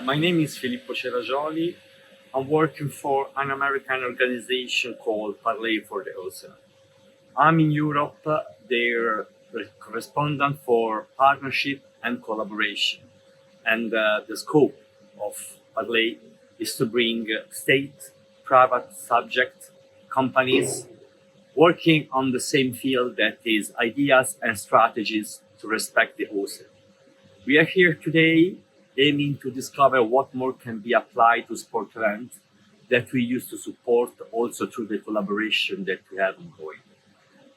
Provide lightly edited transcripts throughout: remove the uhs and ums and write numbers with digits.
My name is Filippo Cerajoli. I'm working for an American organization called Parlay for the Ocean. I'm in Europe, their correspondent for partnership and collaboration. And the scope of Parlay is to bring state, private subject, companies working on the same field, that is ideas and strategies to respect the ocean. We are here today aiming to discover what more can be applied to sport events that we used to support also through the collaboration that we have ongoing.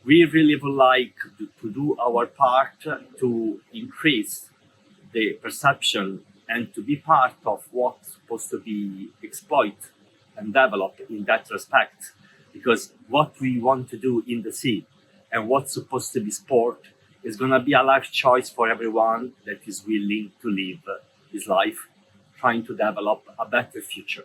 We really would like to do our part to increase the perception and to be part of what's supposed to be exploited and developed in that respect. Because what we want to do in the sea and what's supposed to be sport is going to be a life choice for everyone that is willing to live his life, trying to develop a better future.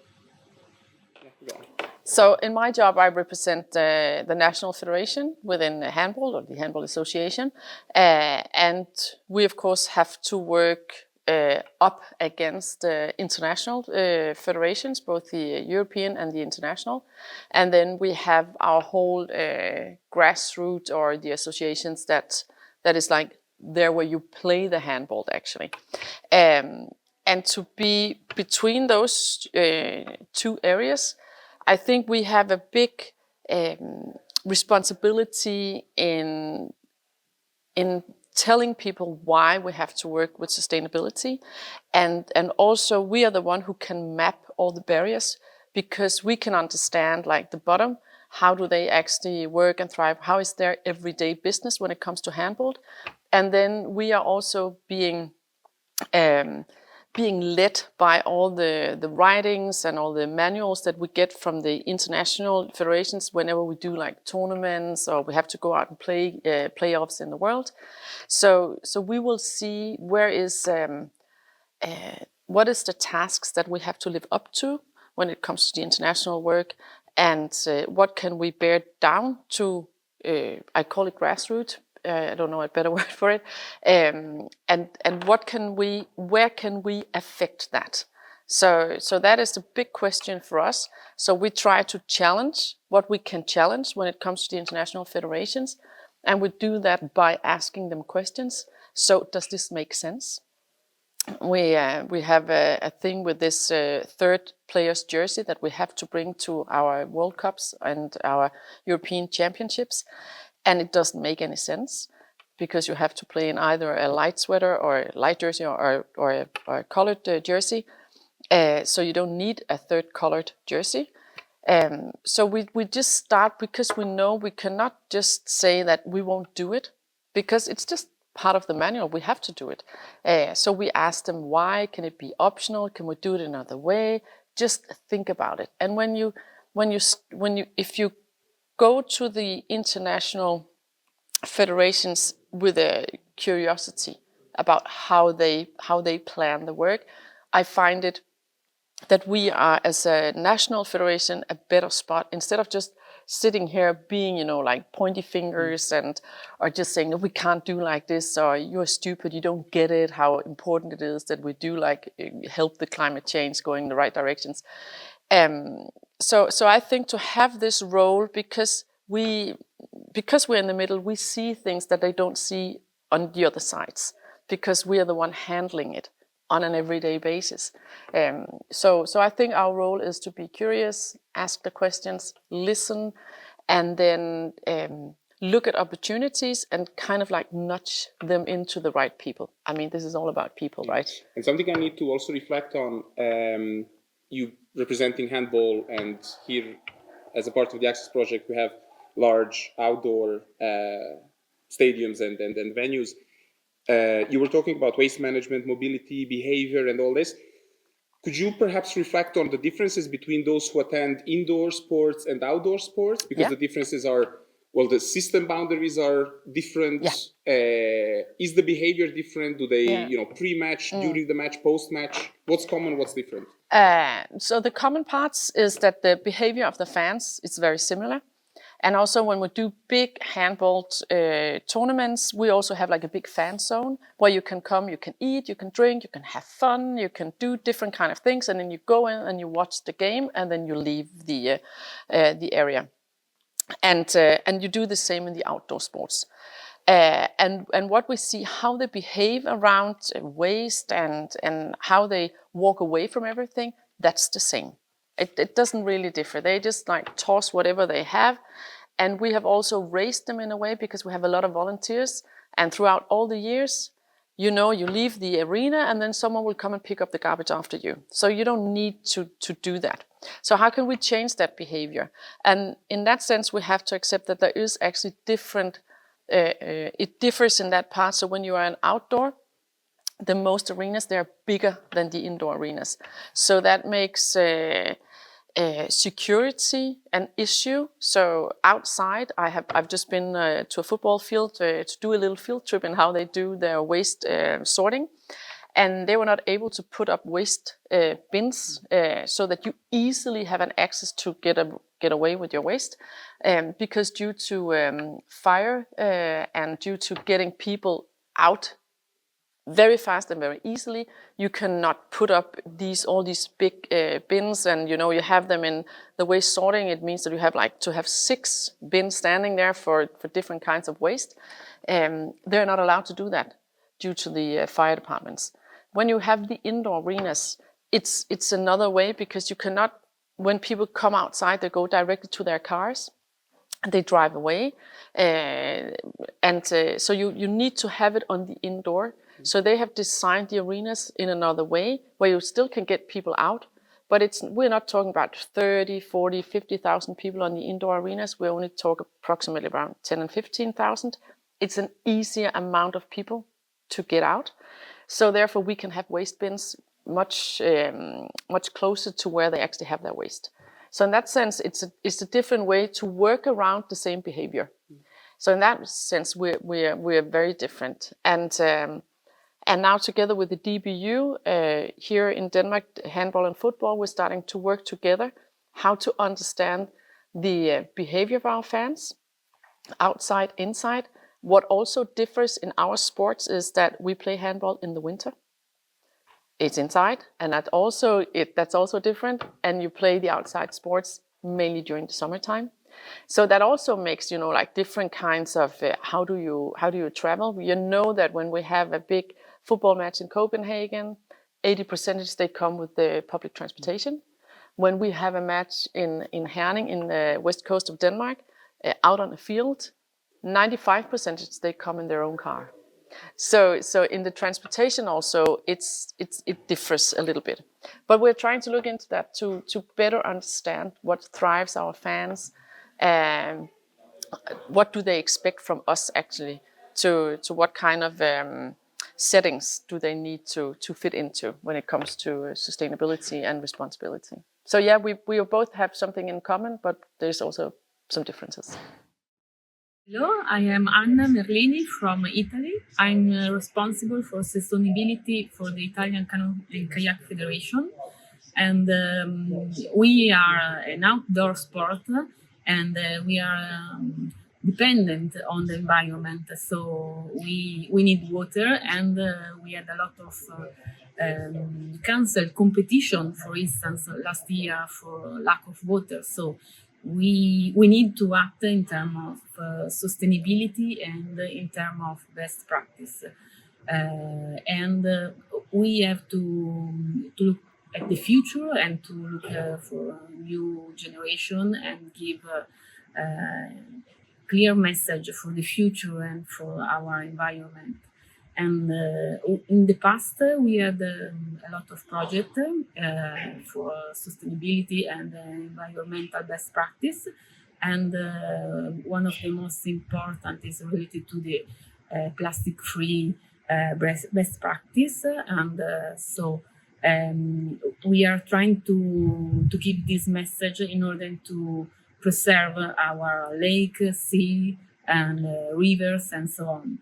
So in my job, I represent the National Federation within handball, or the Handball Association. And we, of course, have to work up against international federations, both the European and the international. And then we have our whole grassroots, or the associations that is like there where you play the handball, actually. And to be between those two areas, I think we have a big responsibility in telling people why we have to work with sustainability, and also we are the one who can map all the barriers, because we can understand like the bottom, how do they actually work and thrive, how is their everyday business when it comes to handball, and then we are also being led by all the writings and all the manuals that we get from the international federations whenever we do like tournaments or we have to go out and play playoffs in the world. So we will see where is what is the tasks that we have to live up to when it comes to the international work, and what can we bear down to, I call it grassroots, I don't know a better word for it, and where can we affect that? So that is the big question for us. So we try to challenge what we can challenge when it comes to the international federations, and we do that by asking them questions. So does this make sense? We have a thing with this third player's jersey that we have to bring to our World Cups and our European Championships. And it doesn't make any sense, because you have to play in either a light sweater or a light jersey or a colored jersey. So you don't need a third colored jersey. So we just start, because we know we cannot just say that we won't do it, because it's just part of the manual. We have to do it. So we ask them, why? Can it be optional? Can we do it another way? Just think about it. And if you go to the international federations with a curiosity about how they plan the work, I find it that we are, as a national federation, a better spot, instead of just sitting here being, like pointy fingers or just saying, no, we can't do like this, or you're stupid, you don't get it, how important it is that we do like help the climate change going in the right directions. So I think to have this role, because we're in the middle, we see things that they don't see on the other sides, because we are the one handling it on an everyday basis. So I think our role is to be curious, ask the questions, listen, and then look at opportunities and kind of like nudge them into the right people. I mean, this is all about people, right? And something I need to also reflect on, you representing handball, and here as a part of the Access Project, we have large outdoor stadiums and venues. You were talking about waste management, mobility, behavior, and all this. Could you perhaps reflect on the differences between those who attend indoor sports and outdoor sports? Because the differences are, well, the system boundaries are different. Is the behavior different? Do they, pre-match, during the match, post-match? What's common? What's different? So the common parts is that the behavior of the fans is very similar. And also when we do big handball tournaments, we also have like a big fan zone where you can come, you can eat, you can drink, you can have fun, you can do different kind of things, and then you go in and you watch the game, and then you leave the area. And you do the same in the outdoor sports. And what we see, how they behave around waste and how they walk away from everything, that's the same. It doesn't really differ. They just like toss whatever they have. And we have also raised them in a way because we have a lot of volunteers. And throughout all the years, you leave the arena and then someone will come and pick up the garbage after you. So you don't need to do that. So how can we change that behavior? And in that sense, we have to accept that there is actually different, it differs in that part. So when you are an outdoor, the most arenas, they're bigger than the indoor arenas. So that makes security an issue. So outside, I've just been to a football field to do a little field trip in how they do their waste sorting. And they were not able to put up waste bins so that you easily have an access to get away with your waste. Because due to fire and due to getting people out very fast and very easily, you cannot put up all these big bins, and you have them in the waste sorting. It means that you have to have 6 bins standing there for different kinds of waste. They're not allowed to do that due to the fire departments. When you have the indoor arenas, it's another way, because you cannot, when people come outside, they go directly to their cars and they drive away. So you need to have it on the indoor. So they have designed the arenas in another way where you still can get people out, but we're not talking about 30, 40, 50,000 people on the indoor arenas. We only talk approximately around 10 and 15,000. It's an easier amount of people to get out. So therefore we can have waste bins much closer to where they actually have their waste. So in that sense, it's a different way to work around the same behavior. So in that sense, we're very different. And now together with the DBU here in Denmark, handball and football, we're starting to work together how to understand the behavior of our fans, outside, inside. What also differs in our sports is that we play handball in the winter. It's inside, and that's also different. And you play the outside sports mainly during the summertime. So that also makes, different kinds of how do you travel? You know that when we have a big football match in Copenhagen, 80% they come with the public transportation. When we have a match in Herning, in the west coast of Denmark, out on a field, 95% they come in their own car. So in the transportation also, it differs a little bit. But we're trying to look into that to better understand what drives our fans, and what do they expect from us actually, to what kind of settings do they need to fit into when it comes to sustainability and responsibility. So yeah, we both have something in common, but there's also some differences. Hello, I am Anna Merlini from Italy. I'm responsible for sustainability for the Italian Canoe and Kayak Federation. And we are an outdoor sport, and we are dependent on the environment. So we need water, and we had a lot of cancelled competition, for instance, last year for lack of water. So we need to act in terms of sustainability and in terms of best practice. And we have to look at the future and to look for a new generation and give a clear message for the future and for our environment. And in the past, we had a lot of projects for sustainability and environmental best practice. And one of the most important is related to the plastic-free best practice. And so we are trying to give this message in order to preserve our lake, sea, and rivers, and so on.